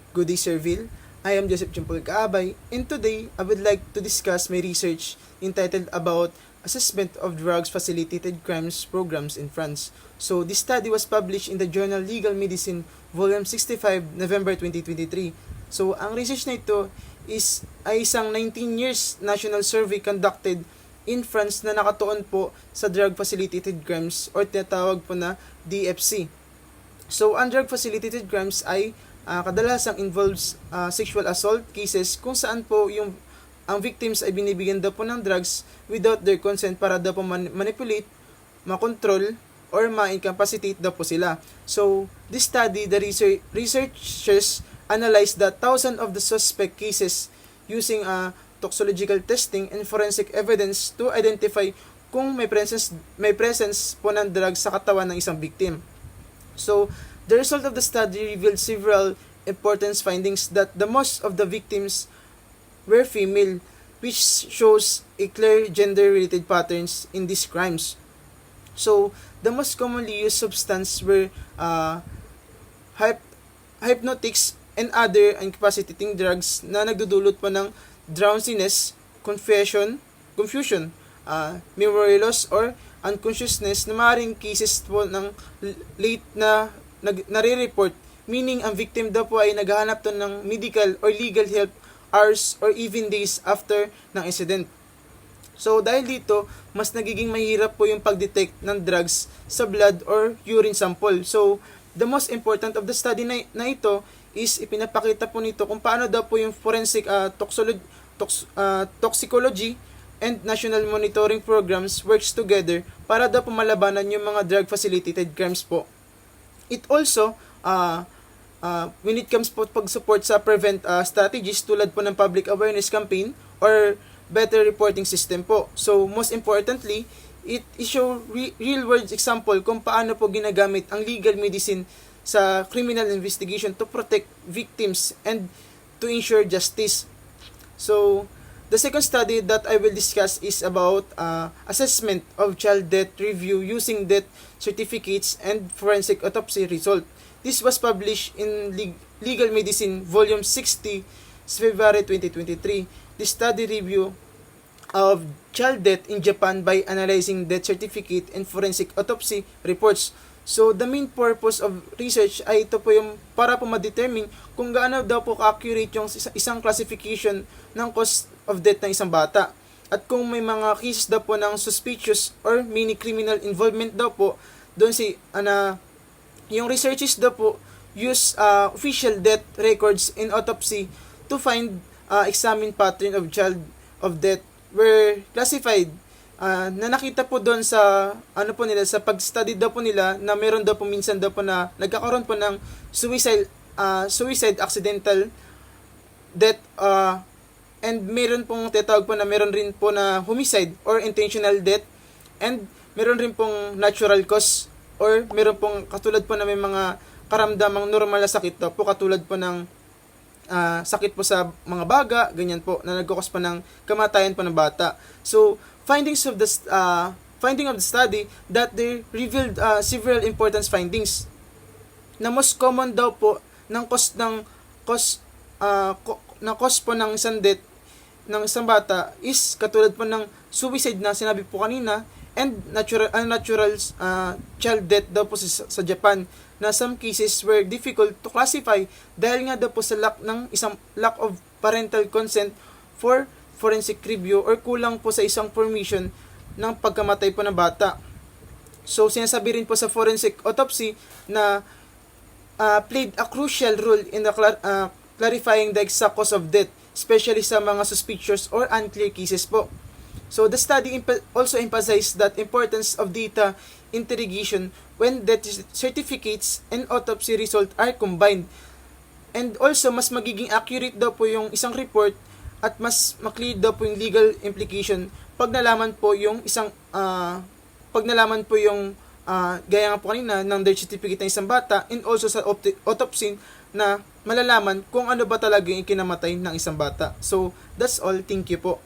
Good day, Sir Vil. I am Joseph Chimpol Kaabay, and today I would like to discuss my research entitled about Assessment of Drugs Facilitated Crimes Programs in France. So, this study was published in the journal Legal Medicine, Volume 65, November 2023. So, ang research na ito ay isang 19 years national survey conducted in France na nakatuon po sa Drug Facilitated Crimes or tinatawag po na DFC. So, ang drug facilitated crimes ay kadalasang involves sexual assault cases kung saan po ang victims ay binibigyan daw po ng drugs without their consent para daw po manipulate, makontrol, or ma-incapacitate daw po sila. So, this study, the researchers analyzed the thousands of the suspect cases using toxicological testing and forensic evidence to identify kung may presence po ng drugs sa katawan ng isang victim. So, the result of the study revealed several important findings that the most of the victims were female, which shows a clear gender-related patterns in these crimes. So, the most commonly used substance were hypnotics and other incapacitating drugs na nagdudulot pa ng drowsiness, confusion, memory loss, or unconsciousness na maaaring cases po ng late na nare-report, meaning ang victim daw po ay naghahanap to ng medical or legal help hours or even days after ng incident. So dahil dito, mas nagiging mahirap po yung pag-detect ng drugs sa blood or urine sample. So the most important of the study na ito is ipinapakita po nito kung paano daw po yung forensic toxicology and national monitoring programs works together para daw po malabanan yung mga drug facilitated crimes po. It also when it comes po pag-support sa prevent strategies tulad po ng public awareness campaign or better reporting system po. So most importantly, it show real world example kung paano po ginagamit ang legal medicine sa criminal investigation to protect victims and to ensure justice. So the second study that I will discuss is about assessment of child death review using death certificates and forensic autopsy result. This was published in Legal Medicine, Volume 60, February 2023. The study review of child death in Japan by analyzing death certificate and forensic autopsy reports. So, the main purpose of research ay ito po yung para po ma-determine kung gaano daw po accurate yung isang classification ng cause of death ng isang bata. At kung may mga cases daw po ng suspicious or mini criminal involvement daw po, doon yung researchers daw po use official death records in autopsy to find examine pattern of child of death were classified na nakita po doon sa sa pag-study daw po nila na meron daw po minsan daw po na nagkakaroon po ng suicide accidental death and meron pong tinatawag po na meron rin po na homicide or intentional death and meron rin pong natural cause or meron pong katulad po na may mga karamdamang normal na sakit daw po katulad po ng sakit po sa mga baga, ganyan po na nagkakos pa ng kamatayan po ng bata. So finding of the study that they revealed several important findings. Na most common daw po ng cause po ng isang death ng isang bata is katulad po ng suicide na sinabi po kanina and unnatural child death daw po sa Japan na some cases were difficult to classify dahil nga daw po sa lack of parental consent for forensic review or kulang po sa isang permission ng pagkamatay po ng bata. So sinasabi rin po sa forensic autopsy na played a crucial role in the clarifying the exact cause of death, especially sa mga suspicious or unclear cases po. So the study also emphasized that importance of data interrogation when death certificates and autopsy result are combined. And also mas magiging accurate daw po yung isang report at mas maklear daw po yung legal implication pag nalaman po yung gaya nga po kanina ng death certificate ng isang bata and also sa autopsy na malalaman kung ano ba talaga yung ikinamatay ng isang bata. So that's all. Thank you po.